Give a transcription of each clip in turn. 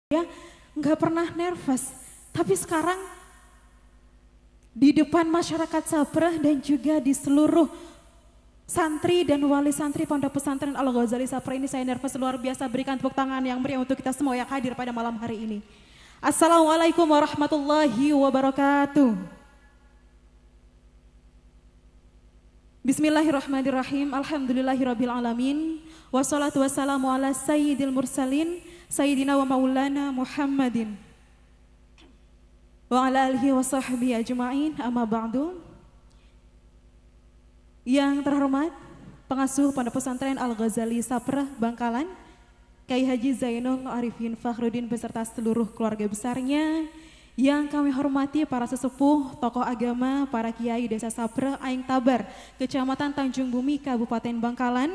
Ya, nggak pernah nervous, tapi sekarang di depan masyarakat Sapreh dan juga di seluruh santri dan wali santri Pondok Pesantren Al-Ghazali Sapreh ini saya nervous luar biasa. Berikan tepuk tangan yang meriah untuk kita semua yang hadir pada malam hari ini. Assalamualaikum warahmatullahi wabarakatuh. Bismillahirrahmanirrahim. Alhamdulillahirabbil alamin. Wassalatu wassalamu ala sayyidil mursalin Sayyidina wa maulana Muhammadin wa ala alihi wa sahbihi ajma'in, amma ba'du. Yang terhormat pengasuh Pondok Pesantren Al-Ghazali Sapreh Bangkalan, Kyai Haji Zainul Arifin Fakhruddin beserta seluruh keluarga besarnya. Yang kami hormati para sesepuh, tokoh agama, para kiai Desa Sapreh, Aing Tabar, Kecamatan Tanjung Bumi, Kabupaten Bangkalan.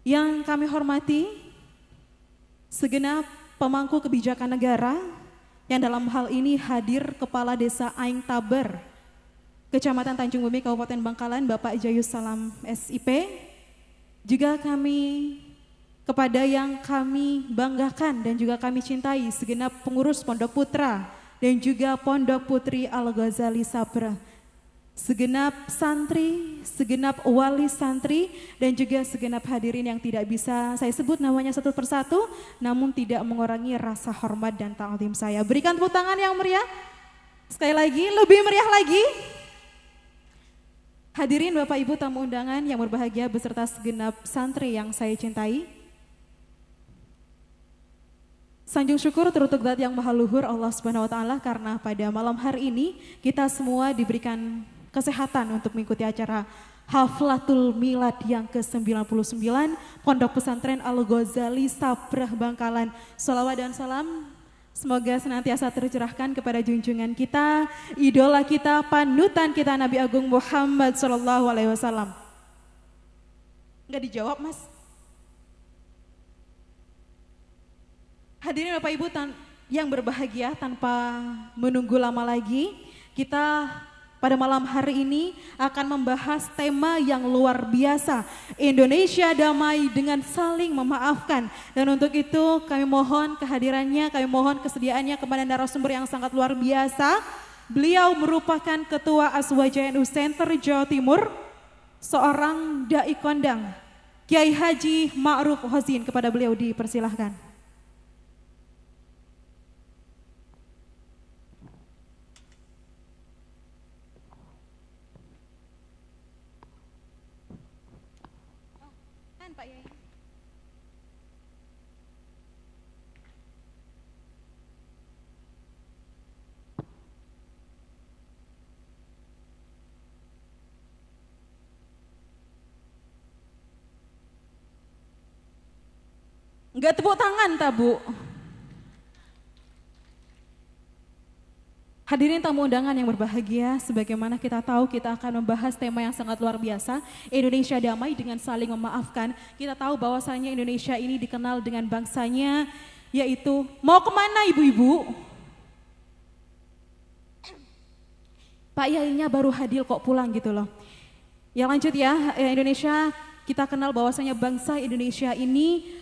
Yang kami hormati segenap pemangku kebijakan negara yang dalam hal ini hadir Kepala Desa Aing Tabar, Kecamatan Tanjung Bumi, Kabupaten Bangkalan, Bapak Jayus Salam SIP. Juga kami kepada yang kami banggakan dan juga kami cintai segenap pengurus Pondok Putra dan juga Pondok Putri Al-Ghazali Sapreh, segenap santri, segenap wali santri, dan juga segenap hadirin yang tidak bisa saya sebut namanya satu persatu, namun tidak mengurangi rasa hormat dan ta'zim saya. Berikan tepuk tangan yang meriah. Sekali lagi, lebih meriah lagi. Hadirin Bapak Ibu tamu undangan yang berbahagia beserta segenap santri yang saya cintai. Sanjung syukur teruntuk Zat yang Maha Luhur Allah Subhanahu wa taala karena pada malam hari ini kita semua diberikan kesehatan untuk mengikuti acara Haflatul Milad yang ke-99 Pondok Pesantren Al-Ghazali Sapreh Bangkalan. Shalawat dan salam semoga senantiasa tercurahkan kepada junjungan kita, idola kita, panutan kita Nabi Agung Muhammad SAW. Enggak dijawab, Mas. Hadirin Bapak Ibu yang berbahagia, tanpa menunggu lama lagi, kita pada malam hari ini akan membahas tema yang luar biasa, Indonesia damai dengan saling memaafkan. Dan untuk itu kami mohon kehadirannya, kami mohon kesediaannya kepada narasumber yang sangat luar biasa. Beliau merupakan Ketua Aswajnu Center Jawa Timur, seorang dai kondang, Kiai Haji Ma'ruf Hozin. Kepada beliau dipersilahkan. Pak Yai. Enggak tepuk tangan tak Bu? Hadirin tamu undangan yang berbahagia, sebagaimana kita tahu kita akan membahas tema yang sangat luar biasa, Indonesia damai dengan saling memaafkan. Kita tahu bahwasanya Indonesia ini dikenal dengan bangsanya, yaitu mau kemana ibu-ibu? Pak Yainya baru hadir kok pulang gitu loh. Ya lanjut ya, Indonesia kita kenal bahwasanya bangsa Indonesia ini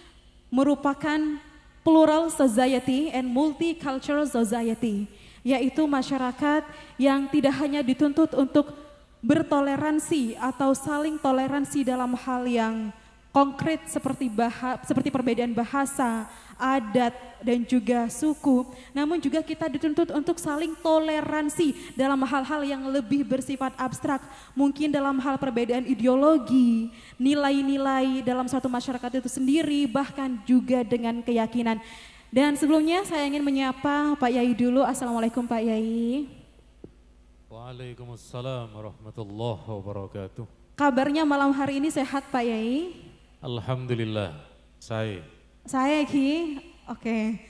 merupakan plural society and multicultural society, yaitu masyarakat yang tidak hanya dituntut untuk bertoleransi atau saling toleransi dalam hal yang konkret seperti perbedaan bahasa, adat, dan juga suku, namun juga kita dituntut untuk saling toleransi dalam hal-hal yang lebih bersifat abstrak, mungkin dalam hal perbedaan ideologi, nilai-nilai dalam suatu masyarakat itu sendiri, bahkan juga dengan keyakinan. Dan sebelumnya saya ingin menyapa Pak Yai dulu. Assalamualaikum Pak Yai. Waalaikumsalam warahmatullahi wabarakatuh. Kabarnya malam hari ini sehat Pak Yai? Alhamdulillah, Saya Ki, oke.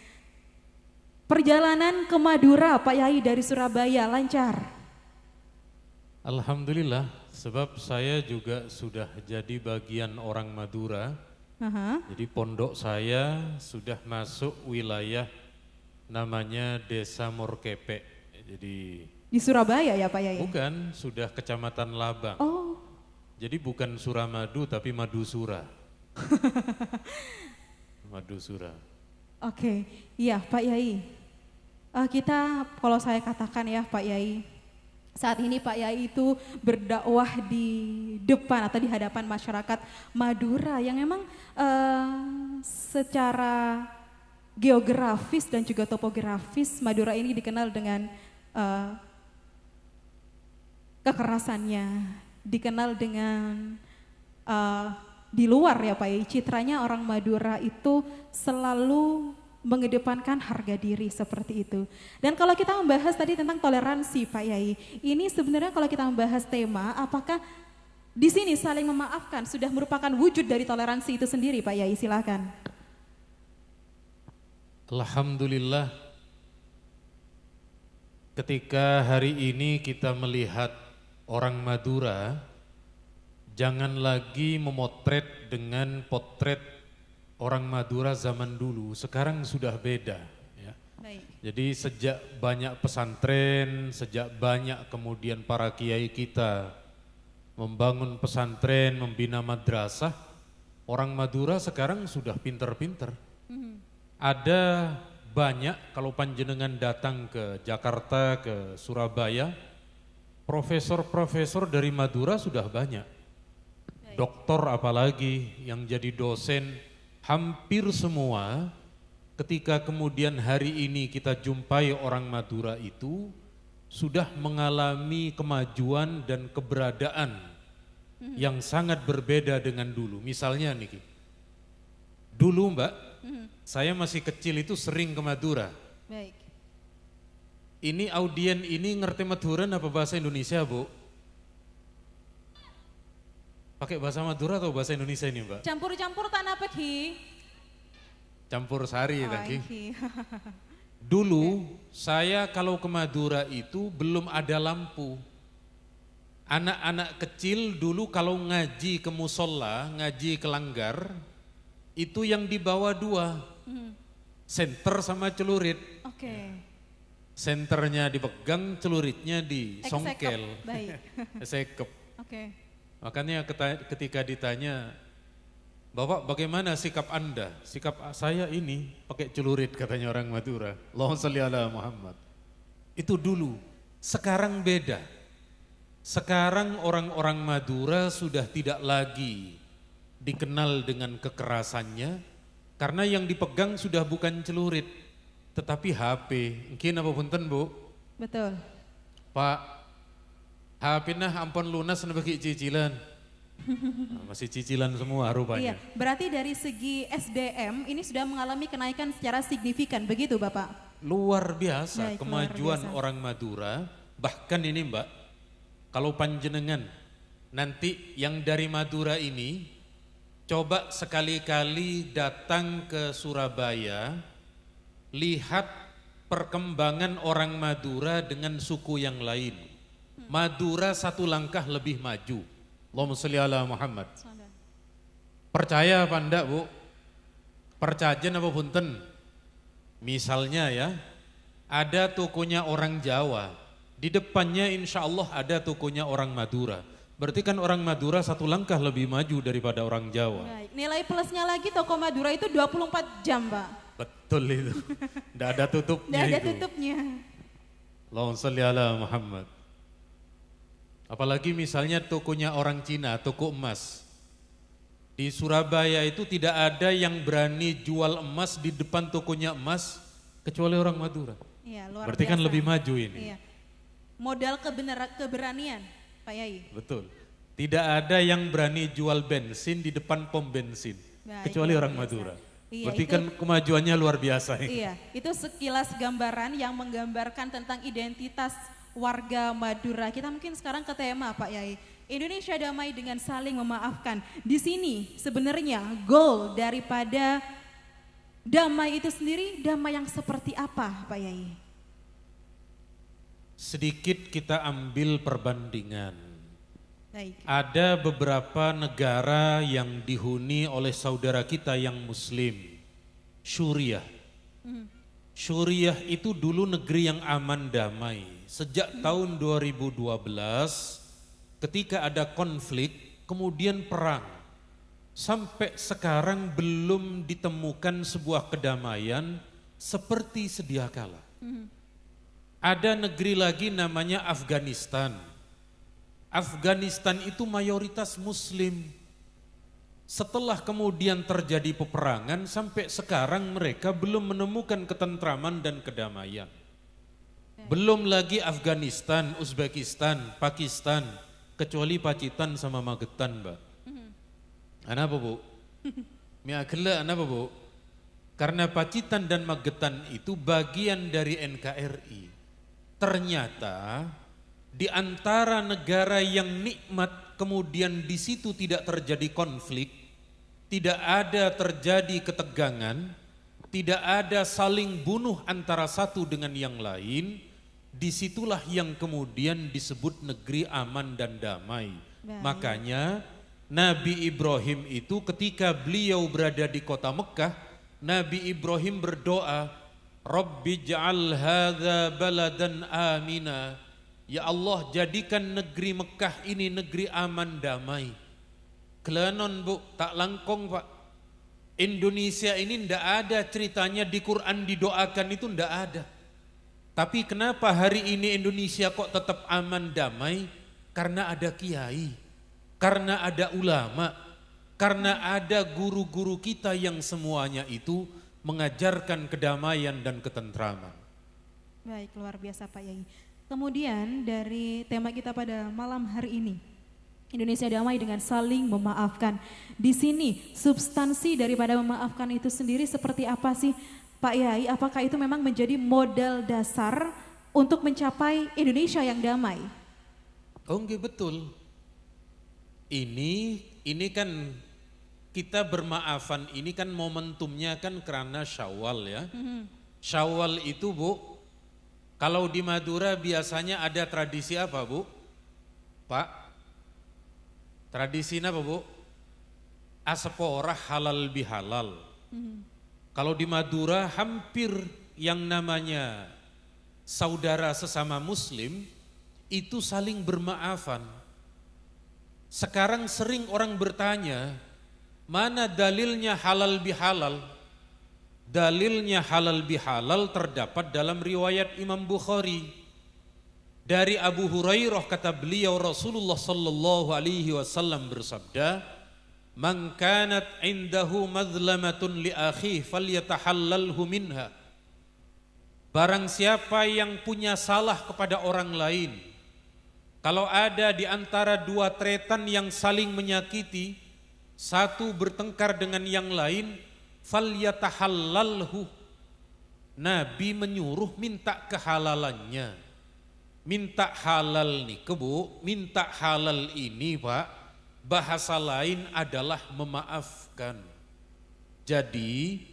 Perjalanan ke Madura Pak Yai dari Surabaya lancar? Alhamdulillah, sebab saya juga sudah jadi bagian orang Madura. Jadi pondok saya sudah masuk wilayah namanya Desa Morkepe. Jadi di Surabaya ya Pak Yai? Bukan, sudah Kecamatan Labang. Oh. Jadi bukan Suramadu tapi Madusura. Madusura. Oke, iya Pak Yai. Kita kalau saya katakan ya Pak Yai, saat ini Pak Yai itu berdakwah di depan atau di hadapan masyarakat Madura yang memang secara geografis dan juga topografis Madura ini dikenal dengan kekerasannya, dikenal dengan di luar ya Pak Yai, citranya orang Madura itu selalu mengedepankan harga diri seperti itu. Dan kalau kita membahas tadi tentang toleransi Pak Yai, ini sebenarnya kalau kita membahas tema, apakah di sini saling memaafkan sudah merupakan wujud dari toleransi itu sendiri Pak Yai, silakan. Alhamdulillah, ketika hari ini kita melihat orang Madura, jangan lagi memotret dengan potret orang Madura zaman dulu, sekarang sudah beda. Ya. Baik. Jadi sejak banyak pesantren, sejak banyak kemudian para kiai kita membangun pesantren, membina madrasah, orang Madura sekarang sudah pinter-pinter. Ada banyak, kalau panjenengan datang ke Jakarta, ke Surabaya, profesor-profesor dari Madura sudah banyak. Doktor apalagi yang jadi dosen, hampir semua ketika kemudian hari ini kita jumpai orang Madura itu sudah mengalami kemajuan dan keberadaan yang sangat berbeda dengan dulu. Misalnya Niki, dulu Mbak, saya masih kecil itu sering ke Madura. Baik. Ini audien ini ngerti Maduran apa bahasa Indonesia Bu? Pakai bahasa Madura atau bahasa Indonesia ini Mbak? Campur-campur tanah peki. Campur sari tadi. Iki. Dulu saya kalau ke Madura itu belum ada lampu. Anak-anak kecil dulu kalau ngaji ke musola, ngaji ke langgar, itu yang dibawa dua, senter sama celurit. Oke. Senternya dipegang, celuritnya disongkel. Baik. Sekep. Oke. Makanya ketika ditanya, Bapak bagaimana sikap Anda? Sikap saya ini pakai celurit katanya orang Madura. Allahumma sholli ala Muhammad. Itu dulu, sekarang beda. Sekarang orang-orang Madura sudah tidak lagi dikenal dengan kekerasannya, karena yang dipegang sudah bukan celurit, tetapi HP. Mungkin apa punten Bu? Betul. Pak, HP nah ampun lunas bagi cicilan. Nah, masih cicilan semua rupanya. Iya, berarti dari segi SDM ini sudah mengalami kenaikan secara signifikan, begitu Bapak? Luar biasa Baik, kemajuan luar biasa. orang Madura. Bahkan ini Mbak, kalau panjenengan nanti yang dari Madura ini coba sekali-kali datang ke Surabaya, lihat perkembangan orang Madura dengan suku yang lain. Madura satu langkah lebih maju. Allahumma sholli ala Muhammad. Percaya apa enggak Bu? Percajen apa punten? Misalnya ya, ada tokonya orang Jawa, di depannya insya Allah ada tokonya orang Madura. Berarti kan orang Madura satu langkah lebih maju daripada orang Jawa. Baik. Nilai plusnya lagi toko Madura itu 24 jam Pak. Betul itu, tidak ada tutupnya. Tidak ada itu. tutupnya. Allahumma sholli ala Muhammad. Apalagi misalnya tokonya orang Cina, toko emas. Di Surabaya itu tidak ada yang berani jual emas di depan tokonya emas kecuali orang Madura. Iya, luar Berarti biasa. kan lebih maju ini. Iya. Modal keberanian, Pak Yai. Betul. Tidak ada yang berani jual bensin di depan pom bensin Baik, kecuali luar orang biasa. Madura. Iya, Berarti itu, kan kemajuannya luar biasa ini. Iya, itu sekilas gambaran yang menggambarkan tentang identitas warga Madura. Kita mungkin sekarang ke tema Pak Yai. Indonesia damai dengan saling memaafkan. Di sini sebenarnya goal daripada damai itu sendiri, damai yang seperti apa Pak Yai? Sedikit kita ambil perbandingan. Baik. Ada beberapa negara yang dihuni oleh saudara kita yang muslim. Suriah. Suriah itu dulu negeri yang aman damai. Sejak tahun 2012 ketika ada konflik kemudian perang. sampai sekarang belum ditemukan sebuah kedamaian seperti sedia kala. Ada negeri lagi namanya Afghanistan. Afghanistan itu mayoritas Muslim. Setelah kemudian terjadi peperangan, sampai sekarang mereka belum menemukan ketentraman dan kedamaian. Belum lagi Afghanistan, Uzbekistan, Pakistan, kecuali Pacitan sama Magetan, Mbak. Kenapa, Bu? Miakela, kenapa, Bu? Karena Pacitan dan Magetan itu bagian dari NKRI. Ternyata di antara negara yang nikmat kemudian di situ tidak terjadi konflik, tidak ada terjadi ketegangan, tidak ada saling bunuh antara satu dengan yang lain, disitulah yang kemudian disebut negeri aman dan damai. Baik. Makanya Nabi Ibrahim itu ketika beliau berada di kota Mekah, Nabi Ibrahim berdoa, Rabbi ja'al hadza baladan amina. Ya Allah, jadikan negeri Mekah ini negeri aman damai. Kelanon, Bu, tak langkong, Pak. Indonesia ini ndak ada ceritanya di Quran didoakan, itu ndak ada. Tapi kenapa hari ini Indonesia kok tetap aman damai? Karena ada kiai, karena ada ulama, karena ada guru-guru kita yang semuanya itu mengajarkan kedamaian dan ketentraman. Baik, luar biasa Pak Yai. Kemudian dari tema kita pada malam hari ini, Indonesia damai dengan saling memaafkan. Di sini substansi daripada memaafkan itu sendiri seperti apa sih Pak Yai? Apakah itu memang menjadi modal dasar untuk mencapai Indonesia yang damai? Oh enggak, betul. Ini kan kita bermaafan, ini kan momentumnya kan karena Syawal ya. Syawal itu, Bu, kalau di Madura biasanya ada tradisi apa, Bu? Pak? Tradisi apa, Bu? Aseporah halal bihalal. Kalau di Madura hampir yang namanya saudara sesama Muslim itu saling bermaafan. Sekarang sering orang bertanya, mana dalilnya halal bihalal? Dalilnya halal bihalal terdapat dalam riwayat Imam Bukhari. Dari Abu Hurairah kata beliau, Rasulullah sallallahu alaihi wasallam bersabda, "Man kanat indahu madlamatun li akhihi falyatahallalhu minha." Barang siapa yang punya salah kepada orang lain, kalau ada di antara dua tretan yang saling menyakiti, satu bertengkar dengan yang lain, falyatahallalhu. Nabi menyuruh minta kehalalannya. Minta halal nih, Bu, minta halal ini, Pak, bahasa lain adalah memaafkan. Jadi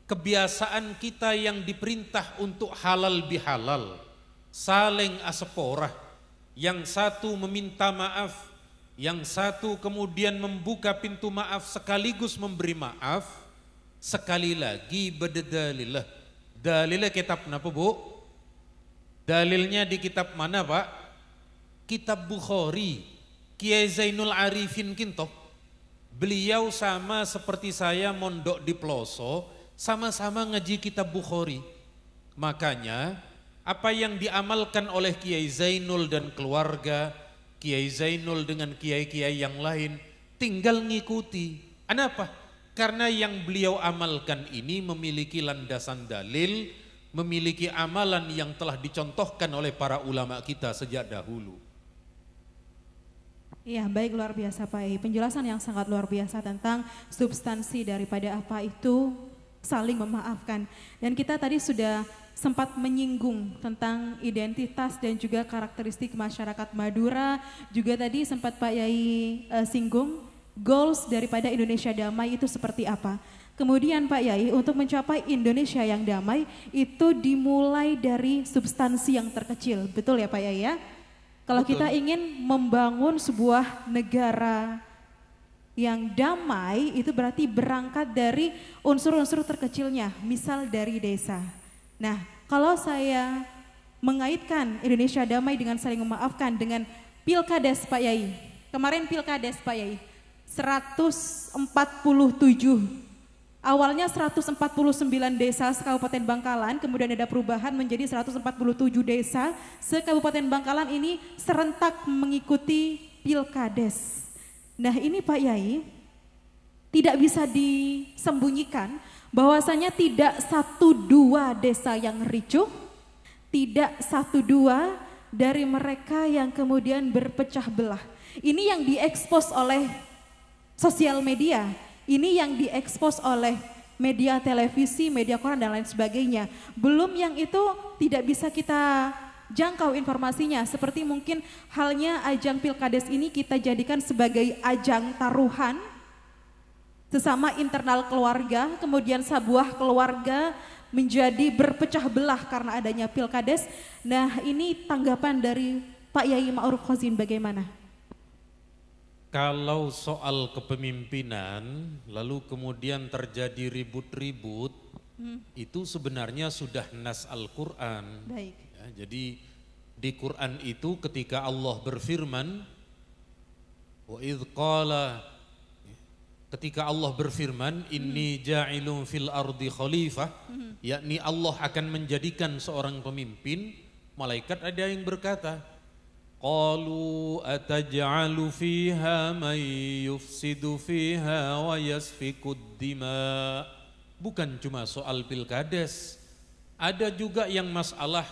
kebiasaan kita yang diperintah untuk halal bihalal, saling aseporah, yang satu meminta maaf, yang satu kemudian membuka pintu maaf sekaligus memberi maaf. Sekali lagi berdalillah. Dalilnya kitab apa, Bu? Dalilnya di kitab mana, Pak? Kitab Bukhari. Kiai Zainul Arifin Kinto. Beliau sama seperti saya mondok di Ploso, sama-sama ngaji kitab Bukhari. Makanya apa yang diamalkan oleh Kiai Zainul dan keluarga, Kiai Zainul dengan kiai-kiai yang lain, tinggal ngikuti. Kenapa? Karena yang beliau amalkan ini memiliki landasan dalil, memiliki amalan yang telah dicontohkan oleh para ulama kita sejak dahulu. Iya, baik, luar biasa Pak. Penjelasan yang sangat luar biasa tentang substansi daripada apa itu saling memaafkan. Dan kita tadi sudah sempat menyinggung tentang identitas dan juga karakteristik masyarakat Madura. Juga tadi sempat Pak Yai singgung goals daripada Indonesia damai itu seperti apa. Kemudian Pak Yai, untuk mencapai Indonesia yang damai itu dimulai dari substansi yang terkecil. Betul ya Pak Yai ya? Kalau betul. Kita ingin membangun sebuah negara yang damai itu berarti berangkat dari unsur-unsur terkecilnya, misal dari desa. Nah, kalau saya mengaitkan Indonesia damai dengan saling memaafkan dengan Pilkades Pak Yai. Kemarin Pilkades Pak Yai. Awalnya 149 desa se-Kabupaten Bangkalan, kemudian ada perubahan menjadi 147 desa se-Kabupaten Bangkalan ini serentak mengikuti Pilkades. Nah ini Pak Yai, tidak bisa disembunyikan bahwasanya tidak 1-2 desa yang ricuh, tidak 1-2 dari mereka yang kemudian berpecah belah. Ini yang diekspos oleh sosial media. Ini yang diekspos oleh media televisi, media koran dan lain sebagainya. Belum yang itu tidak bisa kita jangkau informasinya. Seperti mungkin halnya ajang Pilkades ini kita jadikan sebagai ajang taruhan sesama internal keluarga, kemudian sebuah keluarga menjadi berpecah belah karena adanya Pilkades. Nah ini tanggapan dari Pak Yai Ma'ruf Khozin bagaimana? Kalau soal kepemimpinan, lalu kemudian terjadi ribut-ribut, itu sebenarnya sudah nas Al-Quran. Baik. Ya, jadi di Quran itu ketika Allah berfirman, ketika Allah berfirman, inni ja'ilun fil ardi khalifah, yakni Allah akan menjadikan seorang pemimpin, malaikat ada yang berkata, qalu ataj'alu fiha man yufsidu fiha wa yasfikud dima. Bukan cuma soal Pilkades, ada juga yang masalah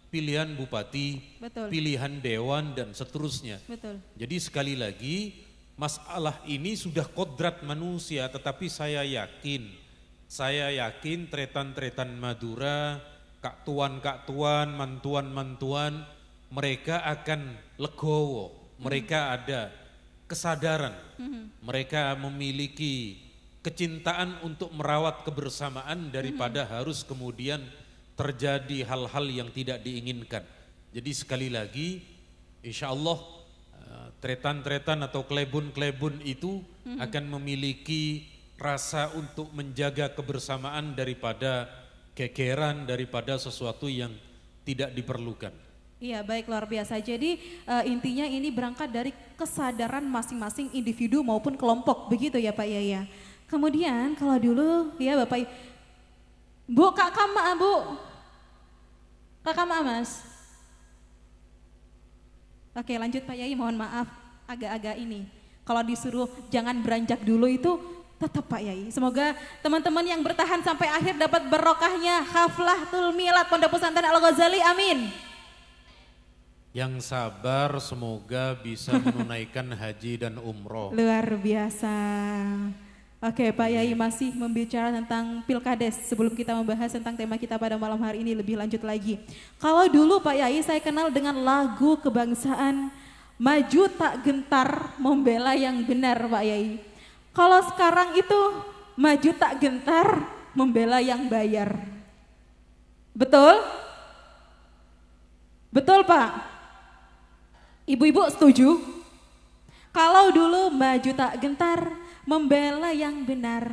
pilihan bupati, betul, pilihan dewan dan seterusnya. Betul. Jadi sekali lagi masalah ini sudah kodrat manusia, tetapi saya yakin tretan-tretan Madura, kak-tuan, mantuan, mereka akan legowo, mereka ada kesadaran, mereka memiliki kecintaan untuk merawat kebersamaan daripada harus kemudian terjadi hal-hal yang tidak diinginkan. Jadi sekali lagi, insya Allah tretan-tretan atau klebun-klebun itu akan memiliki rasa untuk menjaga kebersamaan daripada gegeran, daripada sesuatu yang tidak diperlukan. Iya baik, luar biasa. Jadi intinya ini berangkat dari kesadaran masing-masing individu maupun kelompok, begitu ya Pak Yaya. Kemudian kalau dulu ya Bapak, Bu Kak Kama, Bu. Kak Kama Mas. Oke lanjut Pak Yai, mohon maaf agak-agak ini. Kalau disuruh jangan beranjak dulu itu tetap Pak Yai. Semoga teman-teman yang bertahan sampai akhir dapat berokahnya Haflatul Milad Pondok Pesantren Al-Ghazali, amin. Yang sabar semoga bisa menunaikan haji dan umroh. Luar biasa. Oke Pak Yai, masih membicara tentang Pilkades sebelum kita membahas tentang tema kita pada malam hari ini lebih lanjut lagi. Kalau dulu Pak Yai saya kenal dengan lagu kebangsaan Maju Tak Gentar Membela Yang Benar Pak Yai. Kalau sekarang itu Maju Tak Gentar Membela Yang Bayar. Betul? Betul Pak? Ibu-ibu setuju? Kalau dulu maju tak gentar, membela yang benar.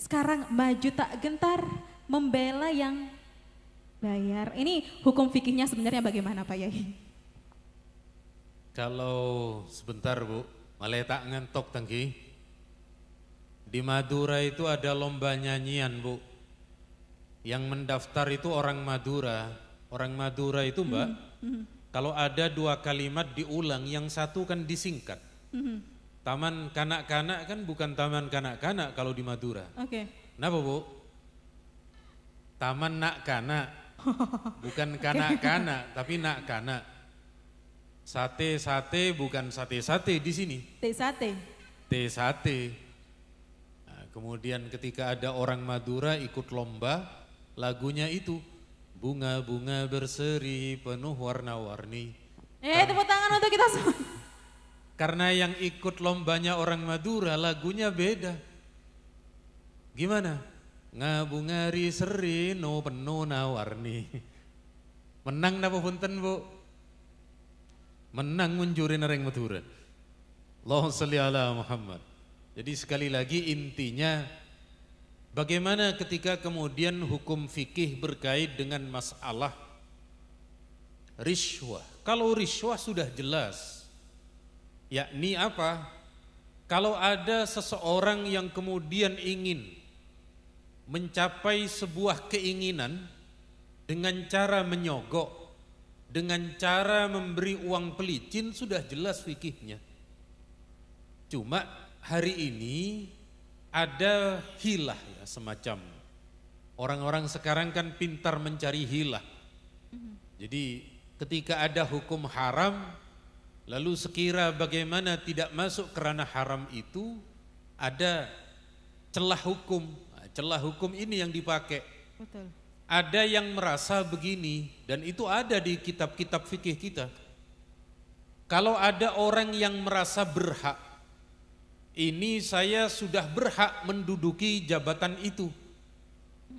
Sekarang maju tak gentar, membela yang bayar. Ini hukum fikihnya sebenarnya bagaimana Pak Yai? Kalau sebentar Bu, malah tak ngantok tangki. Di Madura itu ada lomba nyanyian Bu. Yang mendaftar itu orang Madura. Orang Madura itu Mbak, kalau ada 2 kalimat diulang, yang satu kan disingkat. Taman kanak-kanak kan bukan taman kanak-kanak kalau di Madura. Oke. Kenapa Bu? Taman nak-kanak, bukan kanak-kanak, tapi nak-kanak. Sate-sate bukan sate-sate di sini. T-sate. T-sate. Nah, kemudian ketika ada orang Madura ikut lomba, lagunya itu. Bunga-bunga berseri penuh warna-warni. Tepuk tangan untuk kita semua. Karena yang ikut lombanya orang Madura lagunya beda. Gimana? Ngabungari seri no penuh nawarni. Menang napa punten Bu? Menang munjurin orang Madura. Allahumma sholli ala Muhammad. Jadi sekali lagi intinya, bagaimana ketika kemudian hukum fikih berkait dengan masalah riswah. Kalau riswah sudah jelas, yakni apa? Kalau ada seseorang yang kemudian ingin mencapai sebuah keinginan dengan cara menyogok, dengan cara memberi uang pelicin, sudah jelas fikihnya. Cuma hari ini ada hilah ya, semacam orang-orang sekarang kan pintar mencari hilah. Jadi ketika ada hukum haram, lalu sekira bagaimana tidak masuk kerana haram itu, ada celah hukum. Celah hukum ini yang dipakai. Betul. Ada yang merasa begini, dan itu ada di kitab-kitab fikih kita. Kalau ada orang yang merasa berhak, ini saya sudah berhak menduduki jabatan itu,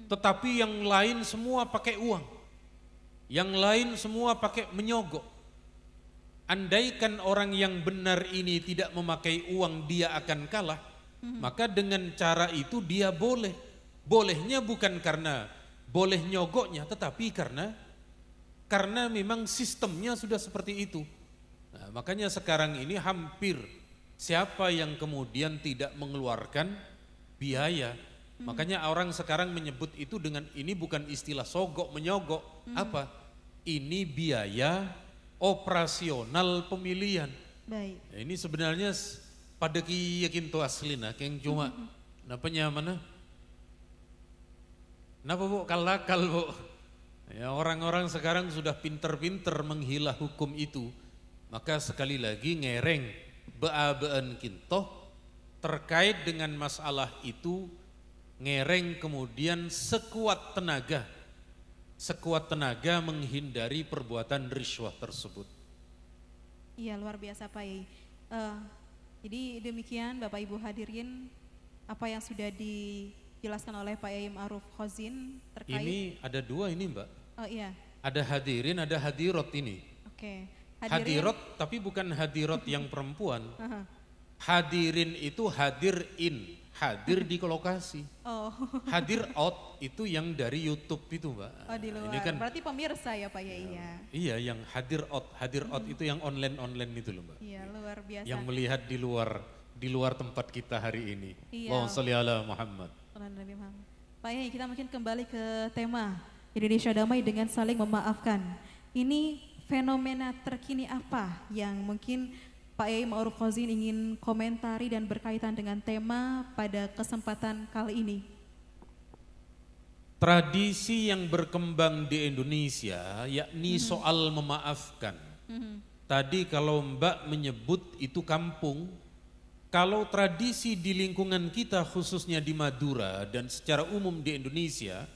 tetapi yang lain semua pakai uang, yang lain semua pakai menyogok. Andaikan orang yang benar ini tidak memakai uang, dia akan kalah, maka dengan cara itu dia boleh. Bolehnya bukan karena boleh nyogoknya, tetapi karena memang sistemnya sudah seperti itu. Nah, makanya sekarang ini hampir siapa yang kemudian tidak mengeluarkan biaya, makanya orang sekarang menyebut itu dengan, ini bukan istilah sogok menyogok, apa? Ini biaya operasional pemilihan. Baik. Nah, ini sebenarnya pada yakin to aslina, yang cuma napanya mana? Kenapa bu kalakal bu? Ya, orang-orang sekarang sudah pinter-pinter menghilah hukum itu. Maka sekali lagi ngereng beabeen kintoh terkait dengan masalah itu, ngereng kemudian sekuat tenaga menghindari perbuatan riswah tersebut. Iya, luar biasa Pak Yai. Jadi demikian Bapak Ibu hadirin apa yang sudah dijelaskan oleh Pak Yai Ma'ruf Khozin terkait. Ini ada dua ini Mbak. Oh iya. Ada hadirin, ada hadirot ini. Oke. Hadirot tapi bukan hadirot yang perempuan. Hadirin itu hadir di lokasi. Oh. Hadir out itu yang dari YouTube itu Mbak. Oh di luar. Ini kan, berarti pemirsa ya Pak Yai ya. Iya, yang hadir out itu yang online itu loh Mbak. Iya, luar biasa. Yang melihat di luar tempat kita hari ini. Iya. Allahumma sholli ala Muhammad. Pak Yai, kita mungkin kembali ke tema Indonesia Damai dengan saling memaafkan. Ini fenomena terkini apa yang mungkin Pak Yai Ma'ruf Khozin ingin komentari dan berkaitan dengan tema pada kesempatan kali ini? Tradisi yang berkembang di Indonesia yakni soal memaafkan. Tadi kalau Mbak menyebut itu kampung, kalau tradisi di lingkungan kita khususnya di Madura dan secara umum di Indonesia,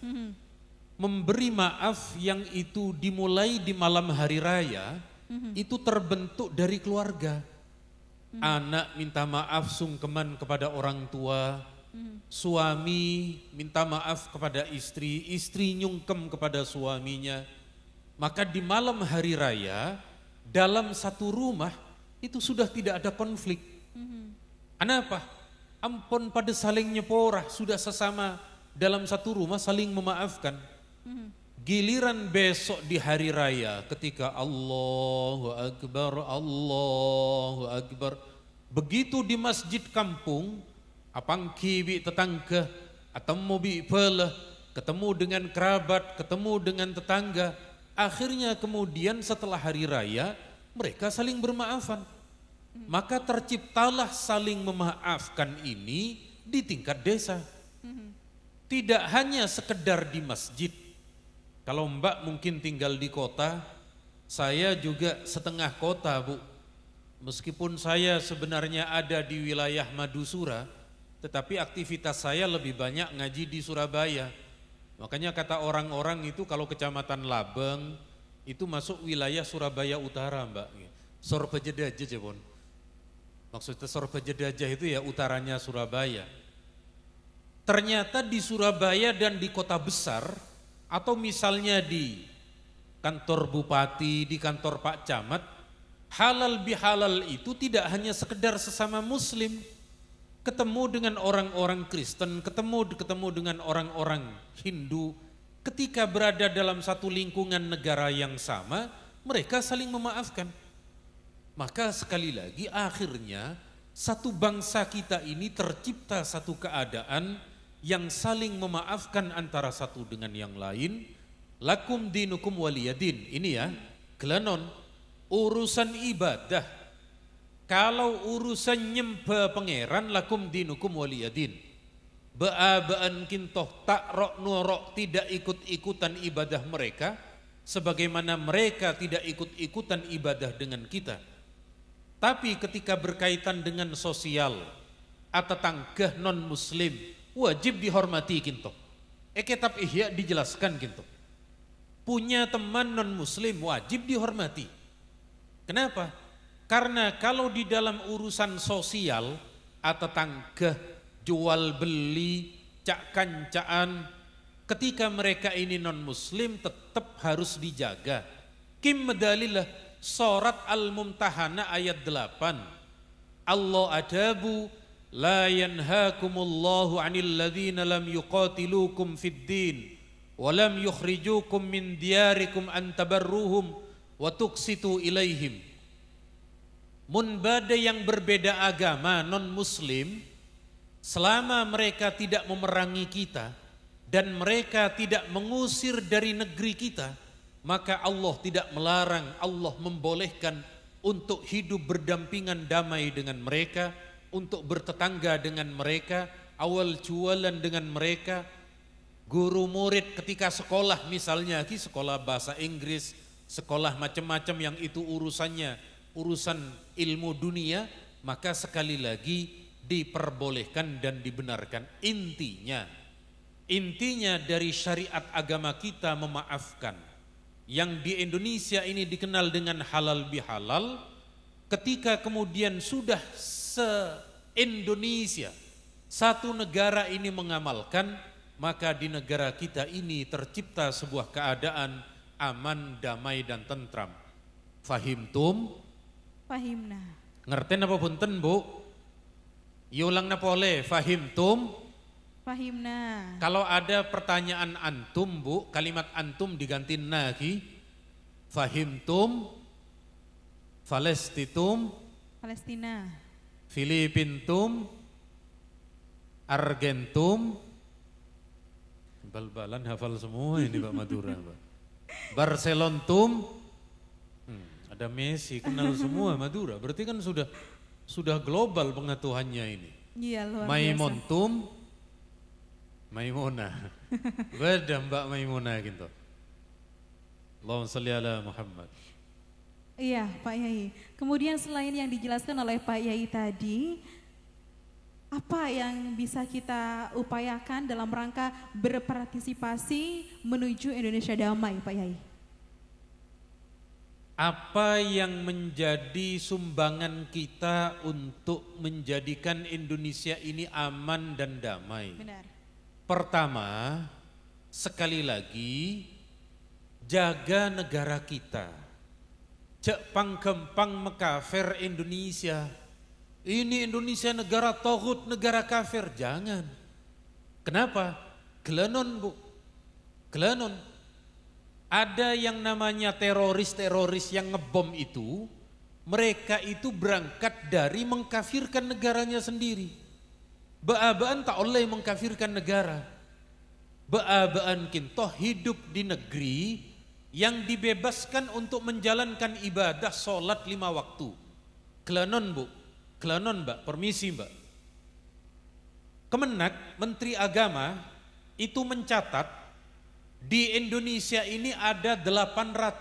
memberi maaf yang itu dimulai di malam hari raya, itu terbentuk dari keluarga. Anak minta maaf sungkeman kepada orang tua, suami minta maaf kepada istri, istri nyungkem kepada suaminya. Maka di malam hari raya, dalam satu rumah itu sudah tidak ada konflik. Kenapa? Ampun pada saling nyeporah, sudah sesama dalam satu rumah saling memaafkan. Giliran besok di hari raya ketika Allahu Akbar, begitu di masjid kampung, apang kibi tetangga, atau bi pelah, ketemu dengan kerabat, ketemu dengan tetangga, akhirnya kemudian setelah hari raya mereka saling bermaafan. Maka terciptalah saling memaafkan ini di tingkat desa. Tidak hanya sekedar di masjid. Kalau Mbak mungkin tinggal di kota, saya juga setengah kota Bu. Meskipun saya sebenarnya ada di wilayah Madusura, tetapi aktivitas saya lebih banyak ngaji di Surabaya. Makanya kata orang-orang itu kalau kecamatan Labeng, itu masuk wilayah Surabaya Utara Mbak. Sorpejadajah Jebon. Maksudnya Sorpejadajah itu ya utaranya Surabaya. Ternyata di Surabaya dan di kota besar, atau misalnya di kantor bupati, di kantor Pak Camat, halal bihalal itu tidak hanya sekedar sesama muslim, ketemu dengan orang-orang Kristen, ketemu dengan orang-orang Hindu, ketika berada dalam satu lingkungan negara yang sama, mereka saling memaafkan. Maka sekali lagi akhirnya satu bangsa kita ini tercipta satu keadaan yang saling memaafkan antara satu dengan yang lain. Lakum dinukum waliyadin. Ini ya, gelanon urusan ibadah. Kalau urusan nyembah pangeran, lakum dinukum waliyadin. Ba'abaan kintoh tak rok norok tidak ikut-ikutan ibadah mereka, sebagaimana mereka tidak ikut-ikutan ibadah dengan kita. Tapi ketika berkaitan dengan sosial atau tanggah non muslim, wajib dihormati kintoh. Kitab Ihya dijelaskan kintoh. Punya teman non muslim wajib dihormati. Kenapa? Karena kalau di dalam urusan sosial atau tanggah jual beli, cak kancaan, ketika mereka ini non muslim tetap harus dijaga. Kim medalilah surat Al-Mumtahanah ayat 8. Allah adabu la yanhaakumullahu 'anil ladzina lam yuqatilukum fid din wa lam yukhrijukum min diyarikum an tabarruhum wa tuqsitu ilaihim. Mun bada yang berbeda agama non muslim, selama mereka tidak memerangi kita dan mereka tidak mengusir dari negeri kita, maka Allah tidak melarang, Allah membolehkan untuk hidup berdampingan damai dengan mereka, untuk bertetangga dengan mereka, awal jualan dengan mereka, guru murid ketika sekolah misalnya, sekolah bahasa Inggris, sekolah macam-macam yang itu urusannya urusan ilmu dunia, maka sekali lagi diperbolehkan dan dibenarkan. Intinya dari syariat agama kita memaafkan. Yang di Indonesia ini dikenal dengan halal bihalal, ketika kemudian sudah se-Indonesia, satu negara ini mengamalkan, maka di negara kita ini tercipta sebuah keadaan aman, damai dan tentram. Fahimtum? Fahimna. Ngerti apa punten Bu? Yulang na pole, fahimtum? Fahimna. Kalau ada pertanyaan antum Bu, kalimat antum diganti lagi. Fahimtum, Falestitum, Palestina, Filipintum, Argentum. Bal-balan hafal semua ini Pak Madura Pak. Barcelontum. Ada Messi, kenal semua Madura. Berarti kan sudah global pengetahuannya ini. Iya, luar biasa. Maimontum, Maimuna. Beda Mbak Maimuna gitu. Allahumma sholli ala Muhammad. Iya Pak Yai. Kemudian selain yang dijelaskan oleh Pak Yai tadi, apa yang bisa kita upayakan dalam rangka berpartisipasi menuju Indonesia damai Pak Yai? Apa yang menjadi sumbangan kita untuk menjadikan Indonesia ini aman dan damai? Benar. Pertama, sekali lagi, jaga negara kita. Cek panggempang mekafir Indonesia. Ini Indonesia negara tauhid, negara kafir. Jangan. Kenapa? Gelanon Bu. Gelanon. Ada yang namanya teroris-teroris yang ngebom itu, mereka itu berangkat dari mengkafirkan negaranya sendiri. Ba'abaan tak oleh mengkafirkan negara. Ba'abaan kintoh hidup di negeri yang dibebaskan untuk menjalankan ibadah sholat 5 waktu. Kelanon Bu, kelanon Mbak, permisi Mbak. Kemenak, Menteri Agama itu mencatat di Indonesia ini ada 800.000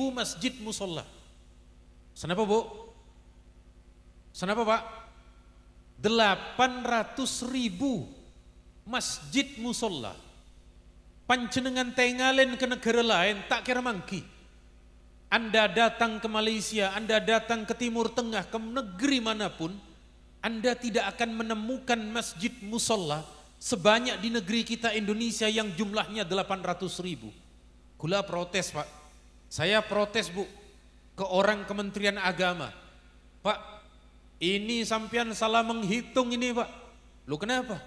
masjid musola. Kenapa Bu? Kenapa Pak? 800.000 masjid musola. Panjenengan tengalen ke negara lain tak kira mangki. Anda datang ke Malaysia, Anda datang ke Timur Tengah, ke negeri manapun, Anda tidak akan menemukan masjid musola sebanyak di negeri kita Indonesia yang jumlahnya 800.000. Gula protes Pak. Saya protes Bu ke orang Kementerian Agama. Pak, ini sampean salah menghitung ini Pak. Lu kenapa?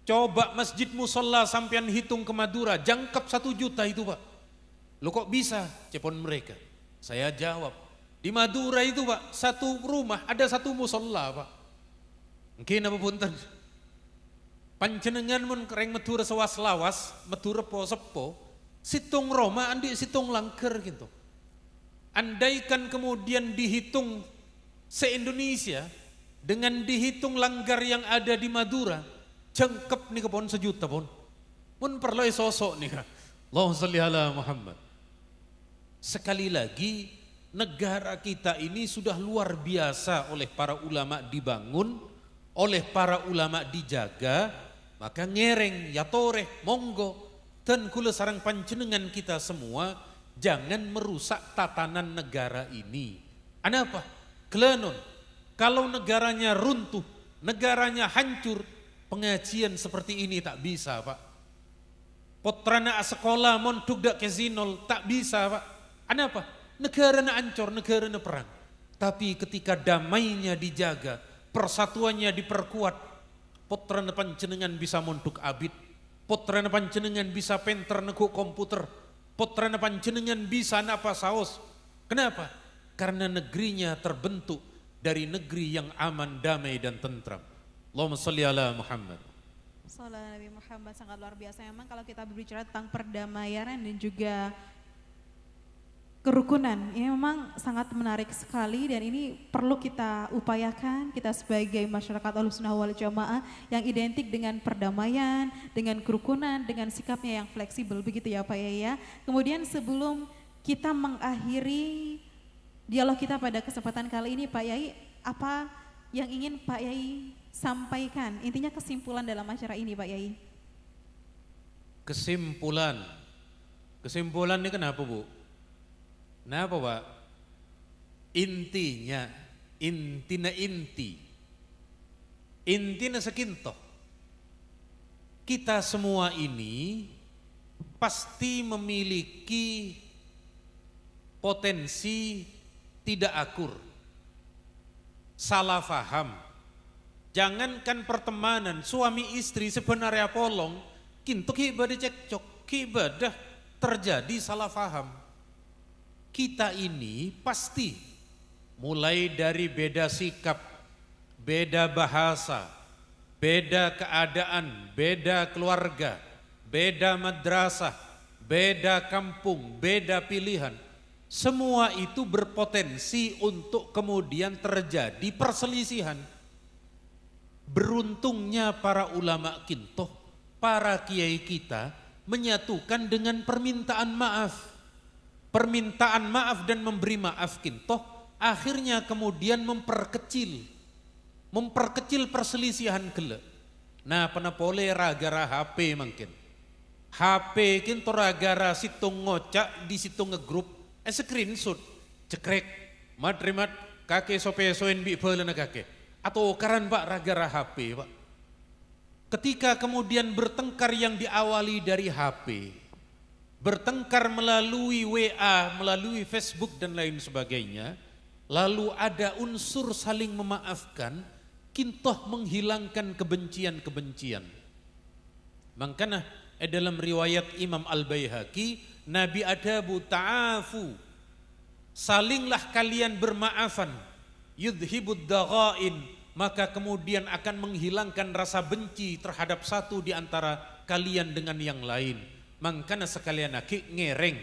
Coba masjid musola sampean hitung ke Madura, jangkep 1 juta itu Pak. Lu kok bisa? Cepon mereka. Saya jawab, di Madura itu Pak, satu rumah ada 1 musola Pak. Mungkin apa punten? Panjenengan mun kereng medura sewas lawas, medura po sepo, situng Roma andi situng langker gitu. Andaikan kemudian dihitung se-Indonesia dengan dihitung langgar yang ada di Madura, jengkep nih kepon sejuta pun. Mun perlu sosok nih. Allahumma sholli ala Muhammad. Sekali lagi negara kita ini sudah luar biasa oleh para ulama dibangun, oleh para ulama dijaga. Maka ngereng, ya toreh, monggo, dan kula sarang panjenengan kita semua jangan merusak tatanan negara ini. Kenapa? Kelenon, kalau negaranya runtuh, negaranya hancur, pengajian seperti ini tak bisa, Pak. Potrana sekolah monduk dak kezinol tak bisa, Pak. Kenapa? Negara na hancur, negara na perang. Tapi ketika damainya dijaga, persatuannya diperkuat, putrana panjenengan bisa monduk abid, putrana panjenengan bisa penter nego komputer, putrana panjenengan bisa napa saos. Kenapa? Karena negerinya terbentuk dari negeri yang aman, damai dan tentram. Allahumma sholli ala Muhammad. Sallallahu Nabi Muhammad, sangat luar biasa. Memang kalau kita berbicara tentang perdamaian dan juga kerukunan, ini memang sangat menarik sekali dan ini perlu kita upayakan, kita sebagai masyarakat Ahlussunnah wal Jamaah yang identik dengan perdamaian, dengan kerukunan, dengan sikapnya yang fleksibel, begitu ya Pak Yai ya. Kemudian sebelum kita mengakhiri dialog kita pada kesempatan kali ini Pak Yai, apa yang ingin Pak Yai sampaikan? Intinya kesimpulan dalam acara ini Pak Yai. Kesimpulan ini kenapa Bu? Kenapa Pak? Intinya sekinto. Kita semua ini pasti memiliki potensi tidak akur, salah faham. Jangankan pertemanan, suami istri sebenarnya polong, kintu ibadah cekcok, ibadah terjadi salah faham. Kita ini pasti mulai dari beda sikap, beda bahasa, beda keadaan, beda keluarga, beda madrasah, beda kampung, beda pilihan. Semua itu berpotensi untuk kemudian terjadi perselisihan. Beruntungnya para ulama kintoh, para kiai kita menyatukan dengan permintaan maaf. Permintaan maaf dan memberi maaf kintoh akhirnya kemudian memperkecil perselisihan gele. Nah, penapole ragara HP mungkin. HP kintoh ragara situng ngocak di situng ngegrup, screenshot, cekrek, madrimat, kakek sope-soen bi belena kakek. Atau karan Pak ragara HP Pak. Ketika kemudian bertengkar yang diawali dari HP, bertengkar melalui WA, melalui Facebook dan lain sebagainya, lalu ada unsur saling memaafkan, kintoh menghilangkan kebencian-kebencian. Makanya dalam riwayat Imam Al-Baihaqi, Nabi adabu ta'afu, salinglah kalian bermaafan, yudhibud daghain, maka kemudian akan menghilangkan rasa benci terhadap satu di antara kalian dengan yang lain. Makanya sekalian lagi ngereng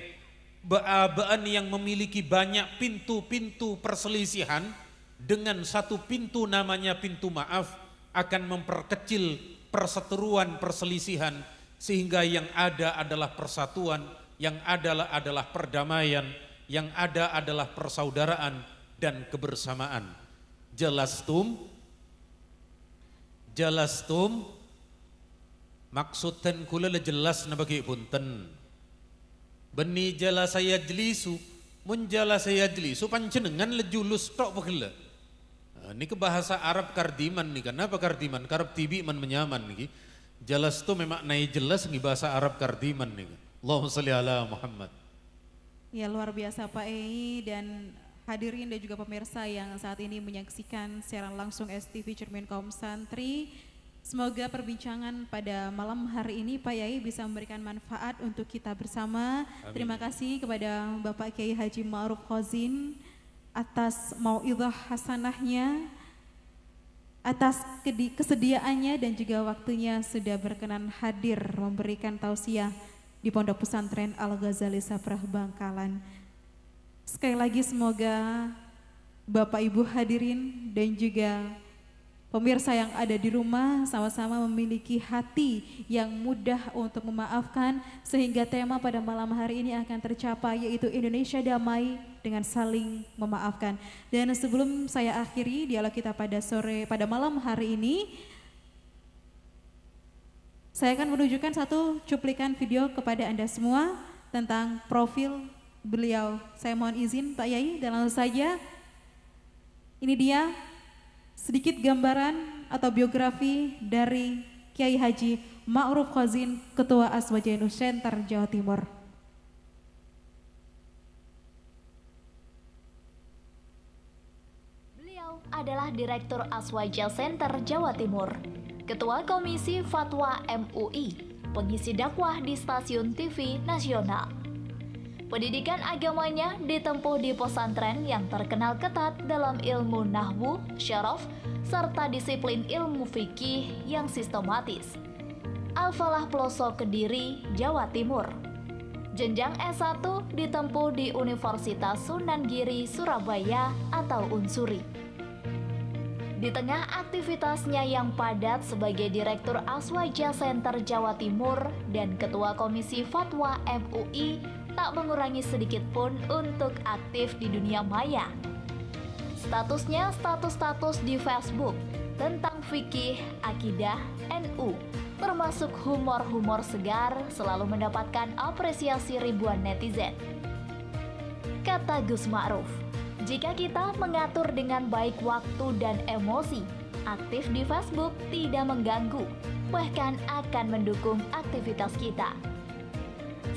baan yang memiliki banyak pintu-pintu perselisihan dengan satu pintu namanya pintu maaf akan memperkecil perseteruan perselisihan sehingga yang ada adalah persatuan, yang adalah perdamaian, yang ada adalah persaudaraan dan kebersamaan. Jelastum maksudkan kula jelas na bagi punten. Beni jala saya jelisu, mun jala saya jelisu panjenengan lejulus tok begela. Ini ke bahasa Arab kardiman nih, kenapa kardiman? Karab tibi man menyaman nih. Jelas tu memang naik jelas nih bahasa Arab kardiman nih. Allahumma sholli ala Muhammad. Ya luar biasa Pak Ei dan hadirin dan juga pemirsa yang saat ini menyaksikan siaran langsung STV Cermin Kaum Santri. Semoga perbincangan pada malam hari ini Pak Yai bisa memberikan manfaat untuk kita bersama. Amin. Terima kasih kepada Bapak Kiai Haji Ma'ruf Khozin atas mau'idhah hasanahnya. atas kesediaannya dan juga waktunya sudah berkenan hadir memberikan tausiah di Pondok Pesantren Al-Ghazali Saprah Bangkalan. Sekali lagi semoga Bapak Ibu hadirin dan juga pemirsa yang ada di rumah sama-sama memiliki hati yang mudah untuk memaafkan sehingga tema pada malam hari ini akan tercapai, yaitu Indonesia damai dengan saling memaafkan. Dan sebelum saya akhiri dialog kita pada malam hari ini, saya akan menunjukkan satu cuplikan video kepada Anda semua tentang profil beliau. Saya mohon izin Pak Yai, dan langsung saja ini dia sedikit gambaran atau biografi dari Kiai Haji Ma'ruf Khazin, Ketua Aswaja NU Center Jawa Timur. Beliau adalah Direktur Aswaja Center Jawa Timur, Ketua Komisi Fatwa MUI, pengisi dakwah di stasiun TV nasional. Pendidikan agamanya ditempuh di pesantren yang terkenal ketat dalam ilmu nahwu, syaraf, serta disiplin ilmu fikih yang sistematis. Al-Falah Pelosok Kediri, Jawa Timur. Jenjang S1 ditempuh di Universitas Sunan Giri, Surabaya atau Unsuri. Di tengah aktivitasnya yang padat sebagai Direktur Aswaja Center Jawa Timur dan Ketua Komisi Fatwa MUI, tak mengurangi sedikit pun untuk aktif di dunia maya. Statusnya status di Facebook tentang fikih, akidah, NU, termasuk humor-humor segar selalu mendapatkan apresiasi ribuan netizen. Kata Gus Ma'ruf, jika kita mengatur dengan baik waktu dan emosi, aktif di Facebook tidak mengganggu, bahkan akan mendukung aktivitas kita.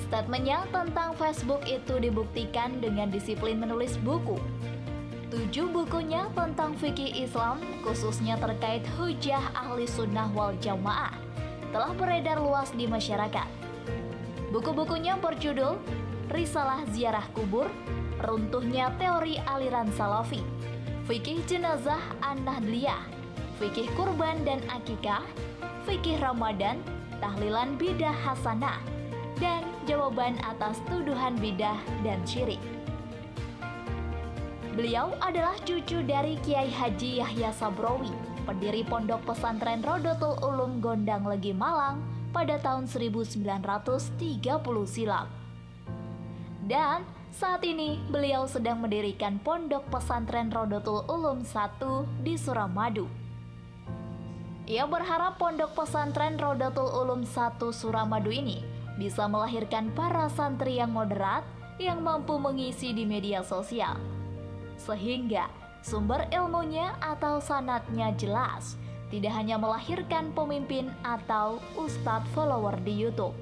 Statementnya tentang Facebook itu dibuktikan dengan disiplin menulis buku. 7 bukunya tentang fikih Islam, khususnya terkait hujah ahli sunnah wal jamaah, telah beredar luas di masyarakat. Buku-bukunya berjudul Risalah Ziarah Kubur, Runtuhnya Teori Aliran Salafi, Fikih Jenazah An-Nahdliyah, Fikih Kurban dan Akikah, Fikih Ramadan, Tahlilan Bidah Hasanah, dan jawaban atas tuduhan bidah dan syirik. Beliau adalah cucu dari Kiai Haji Yahya Sabrawi, pendiri Pondok Pesantren Rodotul Ulum Gondang Legi Malang pada tahun 1930 silam. Dan saat ini beliau sedang mendirikan Pondok Pesantren Rodotul Ulum 1 di Suramadu. Ia berharap Pondok Pesantren Rodotul Ulum 1 Suramadu ini bisa melahirkan para santri yang moderat yang mampu mengisi di media sosial, sehingga sumber ilmunya atau sanadnya jelas, tidak hanya melahirkan pemimpin atau ustadz follower di YouTube.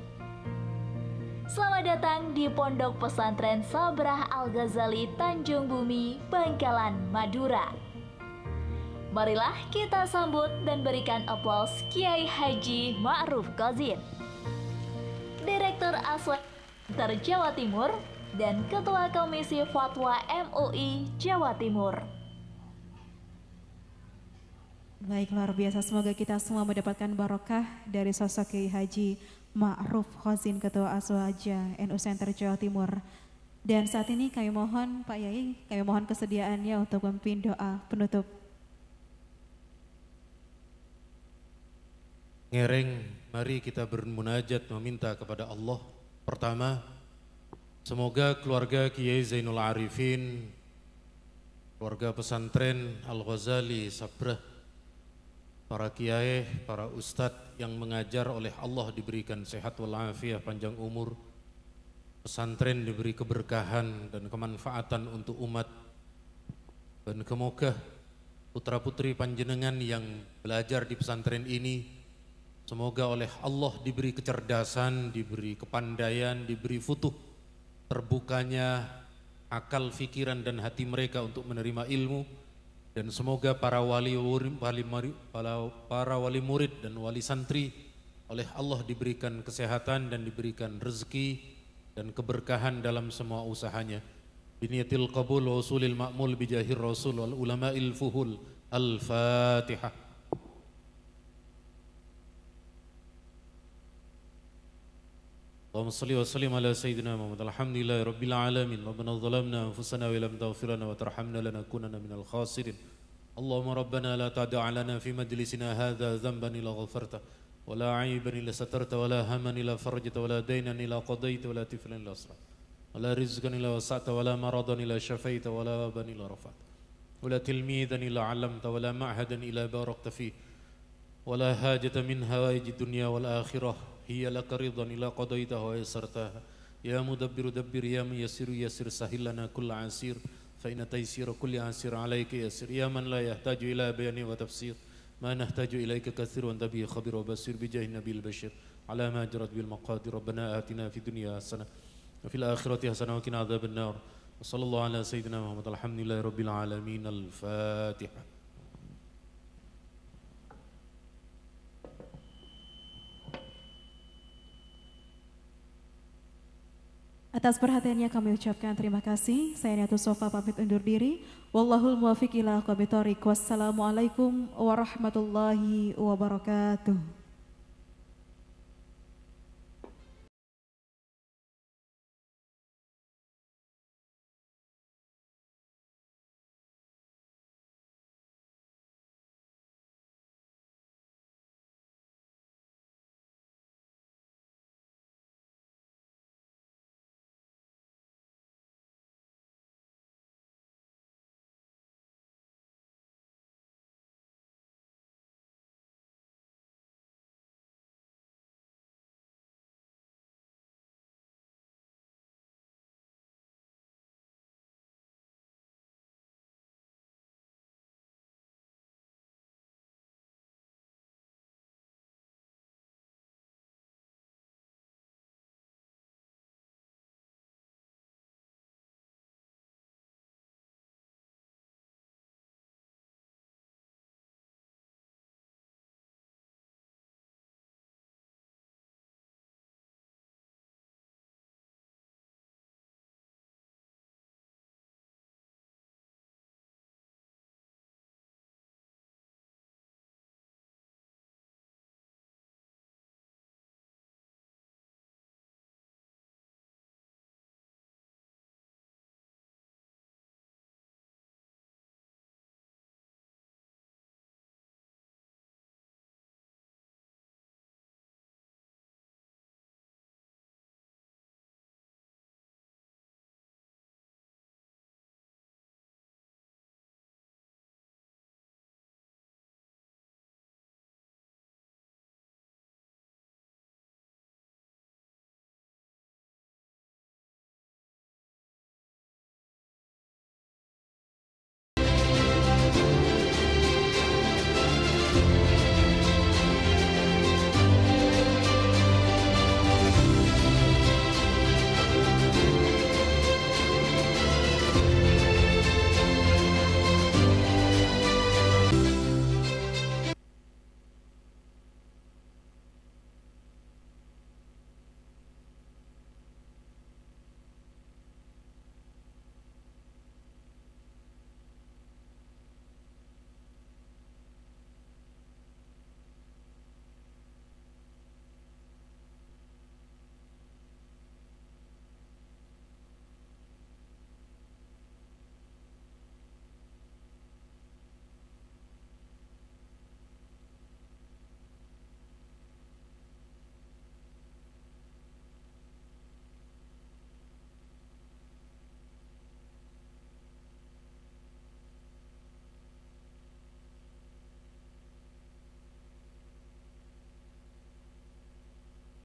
Selamat datang di Pondok Pesantren Saprah Al-Ghazali Tanjung Bumi, Bangkalan, Madura. Marilah kita sambut dan berikan aplaus Kiai Haji Ma'ruf Khazin, Direktur Aswaja Center Jawa Timur dan Ketua Komisi Fatwa MUI Jawa Timur. Baik, luar biasa. Semoga kita semua mendapatkan barokah dari sosok Kiai Haji Ma'ruf Khazin, Ketua Aswaja NU Center Jawa Timur. Dan saat ini kami mohon Pak Yai, kami mohon kesediaannya untuk memimpin doa penutup. Ngereng, mari kita bermunajat meminta kepada Allah. Pertama, semoga keluarga Kiai Zainul Arifin, keluarga pesantren Al-Ghazali Saprah, para kiai, para ustadz yang mengajar oleh Allah diberikan sehat walafiat, panjang umur, pesantren diberi keberkahan dan kemanfaatan untuk umat, dan semoga putra-putri panjenengan yang belajar di pesantren ini semoga oleh Allah diberi kecerdasan, diberi kepandaian, diberi futuh, terbukanya akal, fikiran dan hati mereka untuk menerima ilmu, dan semoga para wali murid dan wali santri oleh Allah diberikan kesehatan dan diberikan rezeki dan keberkahan dalam semua usahanya. Biniyatil qabul wa usulil ma'mul bijahir rasul wal ulama'il fuhul. Al-Fatihah. اللهم صل وسلم على سيدنا محمد الحمد لله رب العالمين ربنا ظلمنا أنفسنا ولم تغفر لنا وترحمنا لنكونن من الخاسرين اللهم ربنا لا تدع لنا في مجلسنا هذا ذنبا إلا غفرته ولا عيبا إلا سترته ولا هما إلا فرجته ولا دينا إلا قضيت ولا طفلا إلا أسرعت ولا رزقا إلا وسعت ولا مرضا إلا شفيت ولا بابا إلا رفعت ولا تلميذا إلا علمت ولا معهدا إلا باركت فيه ولا حاجة من هوائج الدنيا والآخرة هي لك رضا إلا قضيتها ويسرتها يا مدبر دبر يا من يسر يسر سهل لنا كل عسير فإن تيسير كل عسير عليك يسر يا من لا يحتاج إلى بيان وتفسير ما نحتاج إليك كثير وأنت به خبير وبصير بجاه النبي البشير على ما جرت بالمقادير ربنا آتنا في الدنيا حسنة وفي الآخرة حسنة وقنا عذاب النار وصلى الله على سيدنا محمد الحمد لله رب العالمين الفاتحة. Atas perhatiannya kami ucapkan terima kasih. Saya Niatul Sofa pamit undur diri. Wallahul muwaffiq ila aqwamit thoriq. Wassalamualaikum warahmatullahi wabarakatuh.